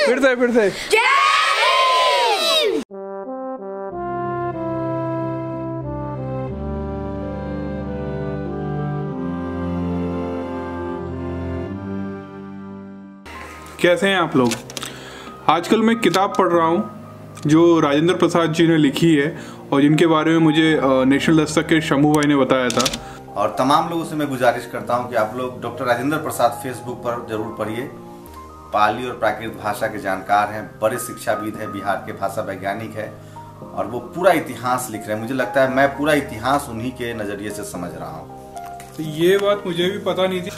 फिर से कैसे हैं आप लोग। आजकल मैं किताब पढ़ रहा हूँ जो राजेंद्र प्रसाद जी ने लिखी है और जिनके बारे में मुझे नेशनल दस्तक के शंभू भाई ने बताया था। और तमाम लोगों से मैं गुजारिश करता हूँ कि आप लोग डॉक्टर राजेंद्र प्रसाद फेसबुक पर जरूर पढ़िए। पाली और प्राकृत भाषा के जानकार हैं, बड़े शिक्षाविद हैं, बिहार के भाषा वैज्ञानिक है और वो पूरा इतिहास लिख रहे हैं। मुझे लगता है मैं पूरा इतिहास उन्हीं के नज़रिए से समझ रहा हूँ। तो ये बात मुझे भी पता नहीं थी।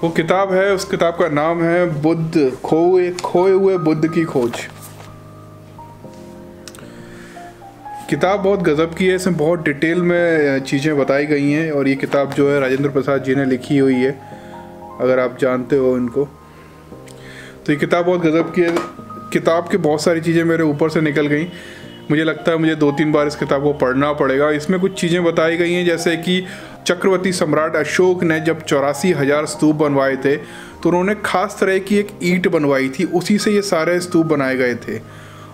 वो किताब है, उस किताब का नाम है बुद्ध, खोए हुए बुद्ध की खोज। किताब बहुत गजब की है, इसमें बहुत डिटेल में चीज़ें बताई गई हैं और ये किताब जो है राजेंद्र प्रसाद जी ने लिखी हुई है, अगर आप जानते हो इनको। तो ये किताब बहुत गजब की है। किताब की बहुत सारी चीज़ें मेरे ऊपर से निकल गई। मुझे लगता है मुझे 2-3 बार इस किताब को पढ़ना पड़ेगा। इसमें कुछ चीज़ें बताई गई हैं, जैसे कि चक्रवर्ती सम्राट अशोक ने जब 84,000 स्तूप बनवाए थे तो उन्होंने खास तरह की एक ईंट बनवाई थी, उसी से ये सारे स्तूप बनाए गए थे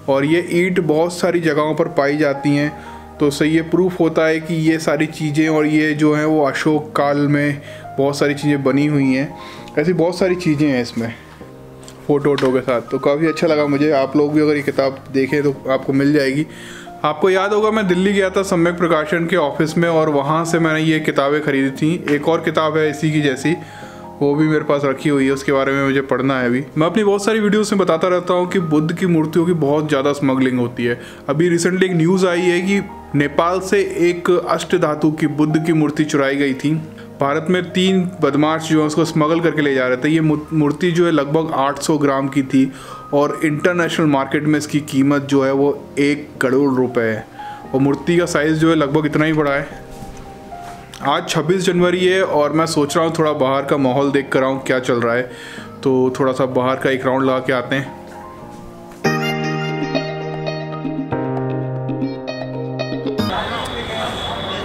और ये ईंट बहुत सारी जगहों पर पाई जाती हैं। तो उससे ये प्रूफ होता है कि ये सारी चीज़ें और ये जो हैं वो अशोक काल में बहुत सारी चीज़ें बनी हुई हैं। ऐसी बहुत सारी चीज़ें हैं इसमें फ़ोटो के साथ। तो काफ़ी अच्छा लगा मुझे। आप लोग भी अगर ये किताब देखें तो आपको मिल जाएगी। आपको याद होगा मैं दिल्ली गया था सम्यक प्रकाशन के ऑफिस में और वहाँ से मैंने ये किताबें खरीदी थी। एक और किताब है इसी की जैसी, वो भी मेरे पास रखी हुई है, उसके बारे में मुझे पढ़ना है अभी। मैं अपनी बहुत सारी वीडियोस में बताता रहता हूँ कि बुद्ध की मूर्तियों की बहुत ज़्यादा स्मगलिंग होती है। अभी रिसेंटली एक न्यूज़ आई है कि नेपाल से एक अष्ट धातु की बुद्ध की मूर्ति चुराई गई थी। भारत में 3 बदमाश जो है उसको स्मगल करके ले जा रहे थे। ये मूर्ति जो है लगभग 800 ग्राम की थी और इंटरनेशनल मार्केट में इसकी कीमत जो है वो 1 करोड़ रुपए है और मूर्ति का साइज़ जो है लगभग इतना ही बड़ा है। आज 26 जनवरी है और मैं सोच रहा हूँ थोड़ा बाहर का माहौल देख कर आऊँ क्या चल रहा है। तो थोड़ा सा बाहर का एक राउंड लगा के आते हैं।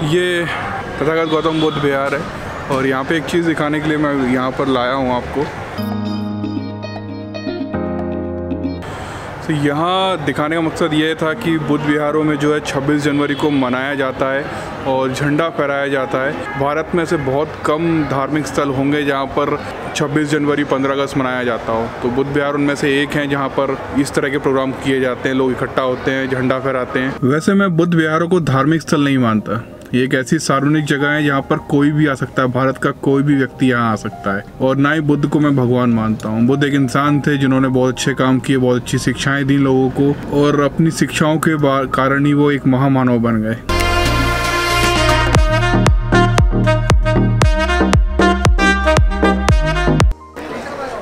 ये तथागत गौतम बुद्ध विहार है और यहाँ पे एक चीज़ दिखाने के लिए मैं यहाँ पर लाया हूँ आपको। तो यहाँ दिखाने का मकसद ये था कि बुद्ध विहारों में जो है 26 जनवरी को मनाया जाता है और झंडा फहराया जाता है। भारत में से बहुत कम धार्मिक स्थल होंगे जहाँ पर 26 जनवरी 15 अगस्त मनाया जाता हो। तो बुद्ध विहार उनमें से एक है जहाँ पर इस तरह के प्रोग्राम किए जाते हैं, लोग इकट्ठा होते हैं, झंडा फहराते हैं। वैसे मैं बुद्ध विहारों को धार्मिक स्थल नहीं मानता। ये एक ऐसी सार्वजनिक जगह है जहाँ पर कोई भी आ सकता है, भारत का कोई भी व्यक्ति यहाँ आ सकता है। और ना ही बुद्ध को मैं भगवान मानता हूँ। बुद्ध एक इंसान थे जिन्होंने बहुत अच्छे काम किए, बहुत अच्छी शिक्षाएं दी लोगों को और अपनी शिक्षाओं के कारण ही वो एक महामानव बन गए।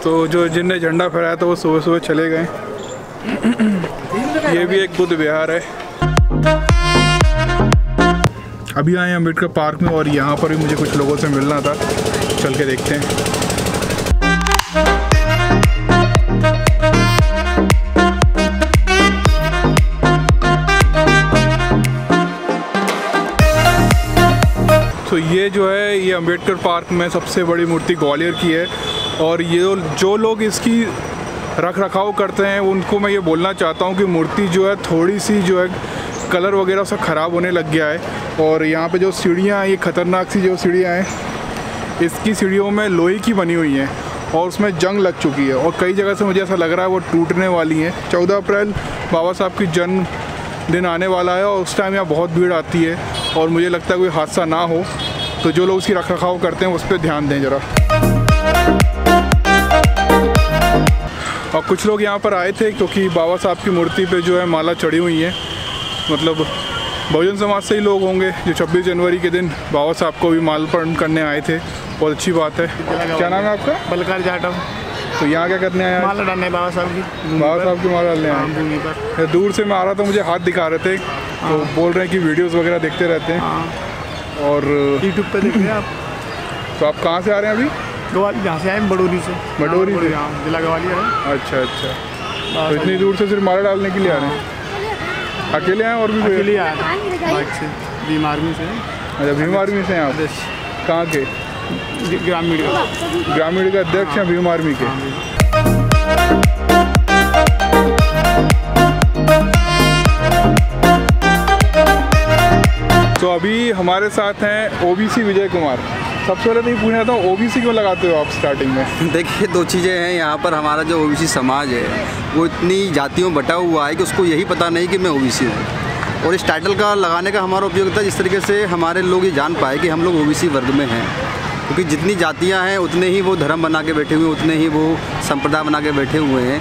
तो जो जिनने झंडा फहराया था वो सुबह सुबह चले गए। ये भी एक बुद्ध विहार है। अभी आए अम्बेडकर पार्क में और यहाँ पर भी मुझे कुछ लोगों से मिलना था, चल के देखते हैं। तो ये जो है ये अम्बेडकर पार्क में सबसे बड़ी मूर्ति ग्वालियर की है और ये जो लोग इसकी रख रखाव करते हैं उनको मैं ये बोलना चाहता हूँ कि मूर्ति जो है थोड़ी सी जो है कलर वगैरह सब ख़राब होने लग गया है। और यहाँ पे जो सीढ़ियाँ हैं, ये ख़तरनाक सी जो सीढ़ियाँ हैं, इसकी सीढ़ियों में लोहे की बनी हुई हैं और उसमें जंग लग चुकी है और कई जगह से मुझे ऐसा लग रहा है वो टूटने वाली हैं। 14 अप्रैल बाबा साहब की जन्मदिन आने वाला है और उस टाइम यहाँ बहुत भीड़ आती है और मुझे लगता है कोई हादसा ना हो। तो जो लोग उसकी रख रखाव करते हैं उस पर ध्यान दें ज़रा। और कुछ लोग यहाँ पर आए थे क्योंकि बाबा साहब की मूर्ति पे जो है माला चढ़ी हुई है। मतलब बहुजन समाज से ही लोग होंगे जो 26 जनवरी के दिन बाबा साहब को भी माल्यार्पण करने आए थे। बहुत अच्छी बात है। क्या नाम है आपका? बलकार जाटव। तो यहाँ क्या करने आए? माला डालने बाबा साहब की माला डालने आए। दूर से मैं आ रहा था, मुझे हाथ दिखा रहे थे तो बोल रहे हैं कि वीडियोस वगैरह देखते रहते हैं और यूट्यूब पे देख रहे हैं आप। तो आप कहाँ से आ रहे हैं अभी? ग्वालियर, यहाँ से आए बडोरी से। बडोरी से? जिला ग्वालियर है। अच्छा अच्छा। तो इतनी दूर से सिर्फ माला डालने के लिए आ रहे हैं? अकेले आए और भी कोई? अकेले आए बाइक से, भीम आर्मी से। अच्छा, भीम आर्मी से हैं आप? कहाँ के? ग्रामीण के अध्यक्ष हैं भीम आर्मी के। तो अभी हमारे साथ हैं ओबीसी विजय कुमार। सबसे पहले तो ये पूछना था, ओबीसी क्यों लगाते हो आप स्टार्टिंग में? देखिए, दो चीज़ें हैं यहाँ पर। हमारा जो ओबीसी समाज है वो इतनी जातियों बटा हुआ है कि उसको यही पता नहीं कि मैं ओबीसी हूँ। और इस टाइटल का लगाने का हमारा उपयोग था जिस तरीके से हमारे लोग ये जान पाए कि हम लोग ओबीसी वर्ग में हैं, क्योंकि जितनी जातियां हैं उतने ही वो धर्म बना के बैठे हुए हैं, उतने ही वो संप्रदाय बना के बैठे हुए हैं।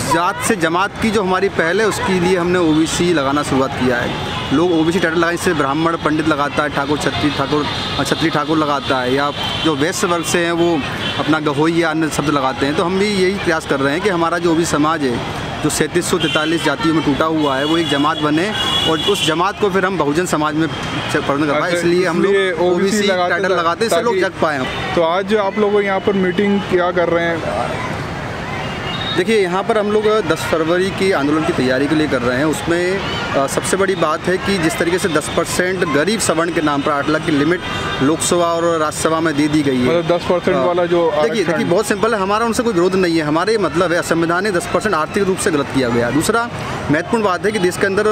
जात से जमात की जो हमारी पहल है उसके लिए हमने ओबीसी लगाना शुरुआत किया है। लोग ओबीसी टाइटल लगाने से ब्राह्मण पंडित लगाता है, ठाकुर छत्री ठाकुर लगाता है, या जो वैश्य वर्ग से हैं वो अपना गहोई या अन्य शब्द लगाते हैं। तो हम भी यही प्रयास कर रहे हैं कि हमारा जो ओबीसी समाज है जो 3743 जातियों में टूटा हुआ है वो एक जमात बने और उस जमात को फिर हम बहुजन समाज में परिणत कर पाए। इसलिए हम लोग ओबीसी टाइटल लगाते हैं, इससे लोग जग पाए। तो आज आप लोग यहाँ पर मीटिंग क्या कर रहे हैं? देखिए, यहाँ पर हम लोग 10 फरवरी की आंदोलन की तैयारी के लिए कर रहे हैं। उसमें सबसे बड़ी बात है कि जिस तरीके से 10% गरीब सवर्ण के नाम पर 8 लाख की लिमिट लोकसभा और राज्यसभा में दे दी गई है। मतलब 10% वाला जो देखिए बहुत सिंपल है, हमारा उनसे कोई विरोध नहीं है। हमारे मतलब है संविधान ने 10% आर्थिक रूप से गलत किया गया। दूसरा महत्वपूर्ण बात है कि देश के अंदर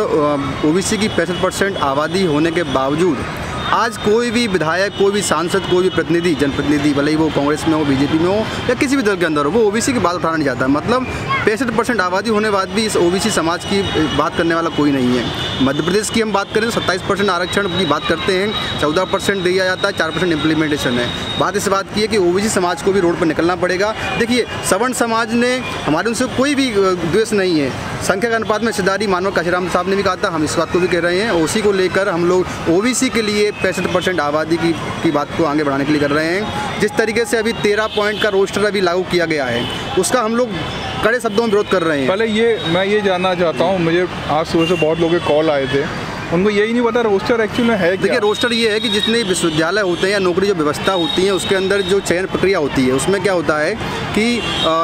ओबीसी की 65% आबादी होने के बावजूद आज कोई भी विधायक, कोई भी सांसद, कोई भी प्रतिनिधि, जनप्रतिनिधि, भले ही वो कांग्रेस में हो, बीजेपी में हो या किसी भी दल के अंदर हो, वो ओबीसी की बात उठाना नहीं चाहता। मतलब 65% आबादी होने बाद भी इस ओबीसी समाज की बात करने वाला कोई नहीं है। मध्य प्रदेश की हम बात करें तो 27% आरक्षण की बात करते हैं, 14% दिया जाता है, 4% इम्प्लीमेंटेशन है। बात इस बात की है कि ओबीसी समाज को भी रोड पर निकलना पड़ेगा। देखिए, सवर्ण समाज ने हमारे उनसे कोई भी द्वेष नहीं है। संख्या के अनुपात में हिस्सेदारी मानव काशीराम साहब ने भी कहा था, हम इस बात को भी कह रहे हैं। ओसी को लेकर हम लोग ओबीसी के लिए 65% आबादी की बात को आगे बढ़ाने के लिए कर रहे हैं। जिस तरीके से अभी 13 पॉइंट का रोस्टर अभी लागू किया गया है उसका हम लोग कड़े शब्दों में विरोध कर रहे हैं। पहले मैं ये जानना चाहता हूँ, मुझे आज सुबह से बहुत लोगों के कॉल आए थे, उनको यही नहीं पता रोस्टर एक्चुअली में है क्या? देखिए, रोस्टर ये है कि जितने विश्वविद्यालय होते हैं या नौकरी जो व्यवस्था होती है उसके अंदर जो चयन प्रक्रिया होती है उसमें क्या होता है कि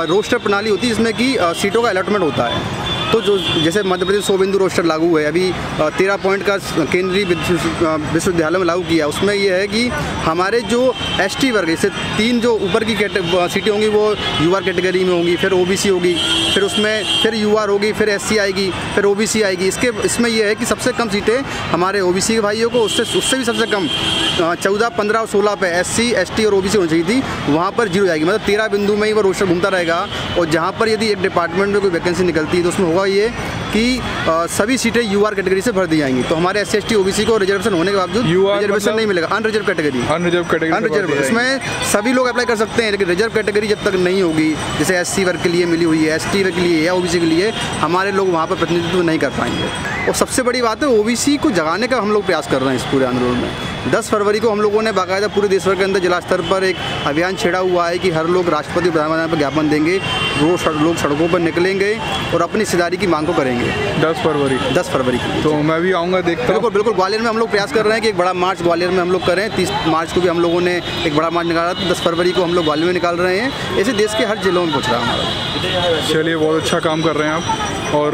रोस्टर प्रणाली होती है जिसमें कि सीटों का अलॉटमेंट होता है। तो जो जैसे मध्य प्रदेश 100 बिंदु रोस्टर लागू है, अभी 13 पॉइंट का केंद्रीय विश्वविद्यालय में लागू किया। उसमें यह है कि हमारे जो एसटी वर्ग जैसे 3 जो ऊपर की सीटें होंगी वो यूआर कैटेगरी में होंगी, फिर ओबीसी होगी, फिर उसमें फिर यूआर होगी, फिर एससी आएगी, फिर ओबीसी आएगी। इसमें यह है कि सबसे कम सीटें हमारे ओबीसी के भाइयों को, उससे भी सबसे कम 14, 15 और 16 पे एससी, एसटी और ओबीसी होनी चाहिए थी, वहाँ पर 0 जाएगी। मतलब 13 बिंदु में ही वो रोस्टर घूमता रहेगा। और जहाँ पर यदि एक डिपार्टमेंट में कोई वैकेंसी निकलती है तो उसमें होगा ये कि सभी सीटें यूआर कैटेगरी से भर दी जाएंगी। तो हमारे एससी, एसटी, ओबीसी को रिजर्वेशन होने के बावजूद रिजर्वेशन नहीं मिलेगा। अनरिजर्व कैटेगरी इसमें सभी लोग अप्लाई कर सकते हैं, लेकिन रिजर्व कैटेगरी जब तक नहीं होगी, जैसे एससी वर्ग के लिए मिली हुई है, एसटी वर्ग के लिए या ओबीसी के लिए, हमारे लोग वहाँ पर प्रतिनिधित्व नहीं कर पाएंगे। और सबसे बड़ी बात है, ओबीसी को जगाने का हम लोग प्रयास कर रहे हैं इस पूरे आंदोलन में। 10 फरवरी को हम लोगों ने बाकायदा पूरे देश भर के अंदर जिला स्तर पर एक अभियान छेड़ा हुआ है कि हर लोग राष्ट्रपति प्रधानमंत्री पर ज्ञापन देंगे, लोग सड़कों पर निकलेंगे और अपनी हिस्सेदारी की मांग को करेंगे। 10 फरवरी तो मैं भी आऊँगा, देखता हूँ। बिल्कुल ग्वालियर में हम लोग प्रयास कर रहे हैं कि एक बड़ा मार्च ग्वालियर में हम लोग करें। 30 मार्च को भी हम लोगों ने एक बड़ा मार्च निकाला था, 10 फरवरी को हम लोग ग्वालियर में निकाल रहे हैं। ऐसे देश के हर जिलों में पहुँच रहा है हमारा। चलिए, बहुत अच्छा काम कर रहे हैं आप। और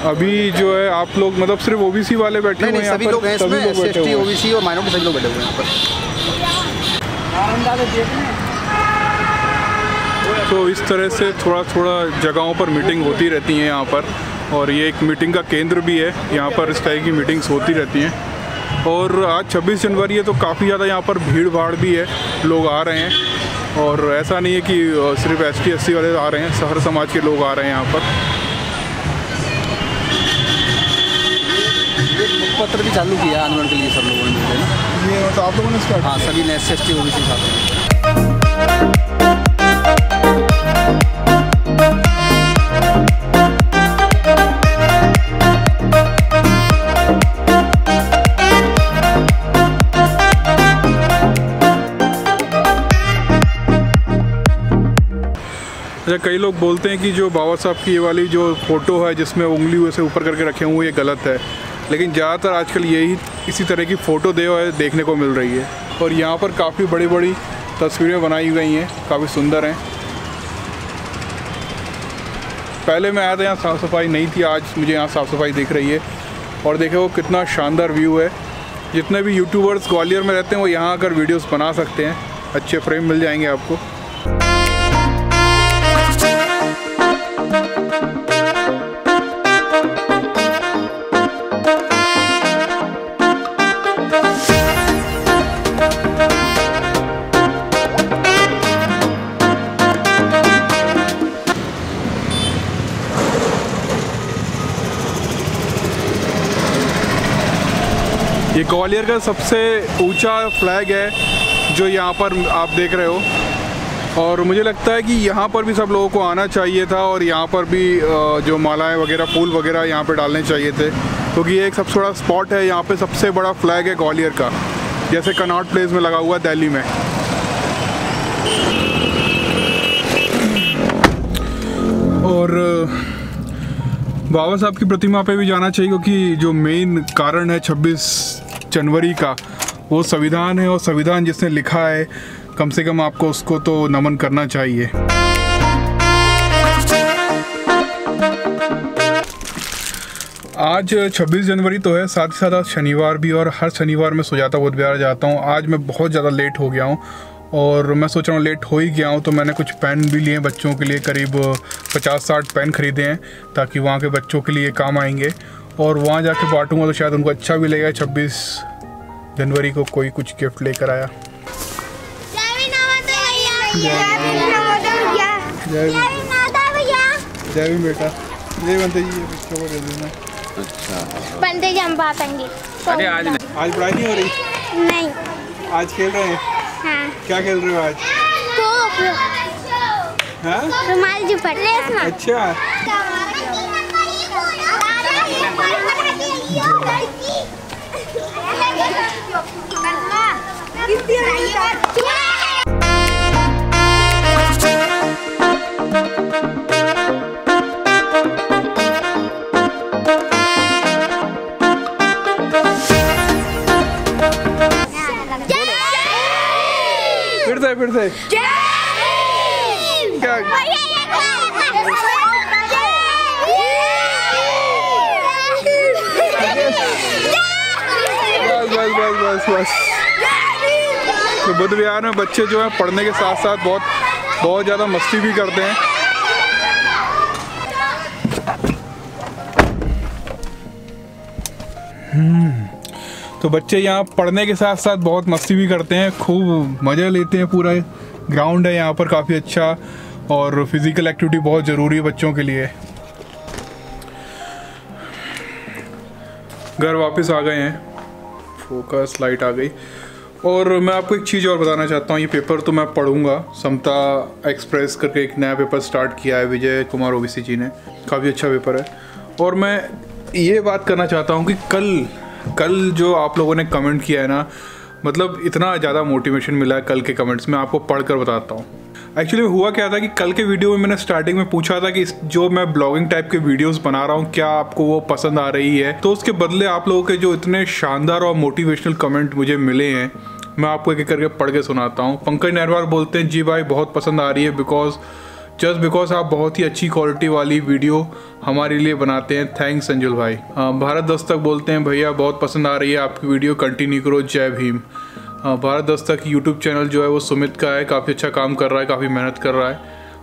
अभी जो है आप लोग मतलब सिर्फ ओबीसी वाले बैठे हुए हैं? सभी लोग हैं इसमें, एसटी, ओबीसी और माइनॉरिटी सभी लोग बैठे हुए हैं यहाँ पर। तो इस तरह से थोड़ा जगहों पर मीटिंग होती रहती हैं यहाँ पर, और ये एक मीटिंग का केंद्र भी है। यहाँ पर इस तरह की मीटिंग्स होती रहती हैं। और आज 26 जनवरी है तो काफ़ी ज़्यादा यहाँ पर भीड़ भाड़ भी है, लोग आ रहे हैं। और ऐसा नहीं है कि सिर्फ एसटी, एससी वाले आ रहे हैं, हर समाज के लोग आ रहे हैं यहाँ पर। पत्र भी चालू किया आंदोलन के लिए सब लोगों ने, ये तो आप लोगों ने स्टार्ट? हाँ, सभी ने एससी, एसटी, ओबीसी साथ। अच्छा, कई लोग बोलते हैं कि जो बाबा साहब की ये वाली जो फ़ोटो है जिसमें उंगली वैसे ऊपर करके रखे हुए, ये गलत है। लेकिन ज़्यादातर आजकल इसी तरह की फ़ोटो देखने को मिल रही है। और यहाँ पर काफ़ी बड़ी बड़ी तस्वीरें बनाई गई हैं, काफ़ी सुंदर हैं। पहले मैं आया था, यहाँ साफ़ सफाई नहीं थी, आज मुझे यहाँ साफ़ सफाई दिख रही है। और देखो कितना शानदार व्यू है। जितने भी यूट्यूबर्स ग्वालियर में रहते हैं वो यहाँ आकर वीडियोस बना सकते हैं, अच्छे फ्रेम मिल जाएंगे आपको। ये ग्वालियर का सबसे ऊंचा फ्लैग है जो यहाँ पर आप देख रहे हो, और मुझे लगता है कि यहाँ पर भी सब लोगों को आना चाहिए था और यहाँ पर भी जो मालाएं वगैरह फूल वगैरह यहाँ पे डालने चाहिए थे, क्योंकि ये एक सबसे बड़ा स्पॉट है। यहाँ पे सबसे बड़ा फ्लैग है ग्वालियर का, जैसे कनॉट प्लेस में लगा हुआ दिल्ली में। और बाबा साहब की प्रतिमा पे भी जाना चाहिए, क्योंकि जो मेन कारण है 26 जनवरी का वो संविधान है, और संविधान जिसने लिखा है कम से कम आपको उसको तो नमन करना चाहिए। आज 26 जनवरी तो है, साथ ही साथ आज शनिवार भी, और हर शनिवार मैं सुजाता बोध विहार जाता हूँ। आज मैं बहुत ज़्यादा लेट हो गया हूँ और मैं सोच रहा हूँ लेट हो ही गया हूँ तो मैंने कुछ पेन भी लिए बच्चों के लिए, करीब 50-60 पेन खरीदे हैं ताकि वहाँ के बच्चों के लिए काम आएंगे, और वहाँ जाके बांटूंगा तो शायद उनको अच्छा भी लगेगा। 26 जनवरी को कोई कुछ गिफ्ट लेकर आया। जय भी बेटा, जय बनते जी, बच्चों को दे देना। अच्छा बनते जी हम बातेंगे। अरे आज पढ़ाई नहीं हो रही? नहीं। आज खेल रहे हैं? हाँ। क्या खेल रहे हो आज? हाँ? रुमाल जो पड़ रहे। अच्छा। फिर से क्या? बस। तो बुद्ध विहार में बच्चे जो है पढ़ने के साथ साथ बहुत ज़्यादा मस्ती भी करते हैं। तो बच्चे यहाँ पढ़ने के साथ साथ बहुत मस्ती भी करते हैं, खूब मज़ा लेते हैं। पूरा ग्राउंड है यहाँ पर काफ़ी अच्छा, और फिज़िकल एक्टिविटी बहुत ज़रूरी है बच्चों के लिए। घर वापस आ गए हैं, फोकस लाइट आ गई। और मैं आपको एक चीज़ और बताना चाहता हूँ, ये पेपर तो मैं पढ़ूंगा। समता एक्सप्रेस करके एक नया पेपर स्टार्ट किया है विजय कुमार ओबीसी जी ने, काफ़ी अच्छा पेपर है। और मैं ये बात करना चाहता हूँ कि कल जो आप लोगों ने कमेंट किया है ना, मतलब इतना ज़्यादा मोटिवेशन मिला है कल के कमेंट्स में, आपको पढ़कर बताता हूँ। एक्चुअली हुआ क्या था कि कल के वीडियो में मैंने स्टार्टिंग में पूछा था कि जो मैं ब्लॉगिंग टाइप के वीडियोस बना रहा हूँ क्या आपको वो पसंद आ रही है, तो उसके बदले आप लोगों के जो इतने शानदार और मोटिवेशनल कमेंट मुझे मिले हैं, मैं आपको एक एक करके पढ़ के सुनाता हूँ। पंकज नरवाल बोलते हैं जी भाई बहुत पसंद आ रही है, जस्ट बिकॉज आप बहुत ही अच्छी क्वालिटी वाली वीडियो हमारे लिए बनाते हैं, थैंक्स अंजुल भाई। भारत दस्तक बोलते हैं भैया बहुत पसंद आ रही है आपकी वीडियो, कंटिन्यू करो, जय भीम। भारत दस्तक यूट्यूब चैनल जो है वो सुमित का है, काफ़ी अच्छा काम कर रहा है, काफ़ी मेहनत कर रहा है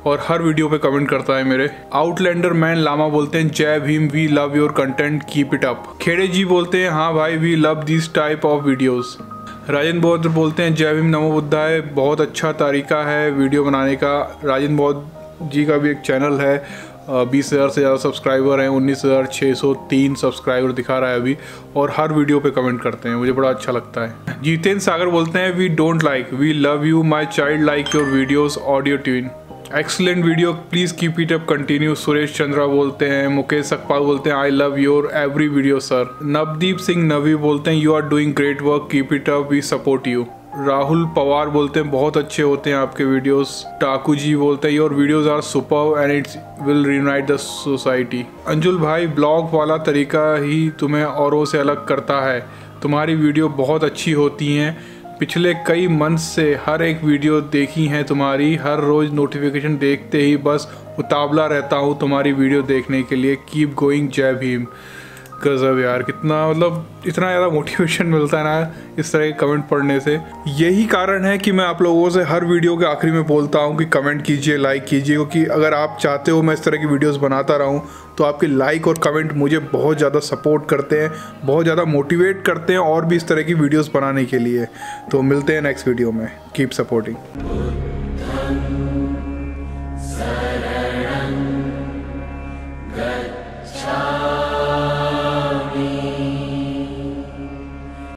और हर वीडियो पे कमेंट करता है मेरे। आउटलैंडर मैन लामा बोलते हैं जय Bhim, we love your content, keep it up. Khede ji बोलते हैं हाँ भाई we love this type of videos. Rajan Bauddh बोलते हैं जय भीम नमो बुद्धाय, बहुत अच्छा तरीका है वीडियो बनाने का। राजन बौद्ध जी का भी एक चैनल है, 20,000 से ज़्यादा सब्सक्राइबर हैं, 19,603 सब्सक्राइबर दिखा रहा है अभी, और हर वीडियो पे कमेंट करते हैं, मुझे बड़ा अच्छा लगता है। जितेंद्र सागर बोलते हैं we don't like, we love you my child, like your videos, audio tune, excellent video, please keep it up, continue. Suresh Chandra बोलते हैं, मुकेश सकपाल बोलते हैं I love your every video sir. Navdeep Singh Navi बोलते हैं you are doing great work, keep it up, we support you. Rahul Pawar बोलते हैं बहुत अच्छे होते हैं आपके वीडियोस। टाकू जी बोलते हैं your videos are super and it's will reunite the society. Anjul भाई ब्लॉग वाला तरीका ही तुम्हें औरों से अलग करता है, तुम्हारी वीडियो बहुत अच्छी होती हैं, पिछले कई मंथ से हर एक वीडियो देखी हैं तुम्हारी, हर रोज़ नोटिफिकेशन देखते ही बस उतावला रहता हूँ तुम्हारी वीडियो देखने के लिए, कीप गोइंग, जय भीम। गजब यार, कितना मतलब इतना ज़्यादा मोटिवेशन मिलता है ना इस तरह के कमेंट पढ़ने से। यही कारण है कि मैं आप लोगों से हर वीडियो के आखिरी में बोलता हूँ कि कमेंट कीजिए, लाइक कीजिए, क्योंकि अगर आप चाहते हो मैं इस तरह की वीडियोस बनाता रहूँ तो आपके लाइक और कमेंट मुझे बहुत ज़्यादा सपोर्ट करते हैं, बहुत ज़्यादा मोटिवेट करते हैं और भी इस तरह की वीडियोस बनाने के लिए। तो मिलते हैं नेक्स्ट वीडियो में। Keep supporting.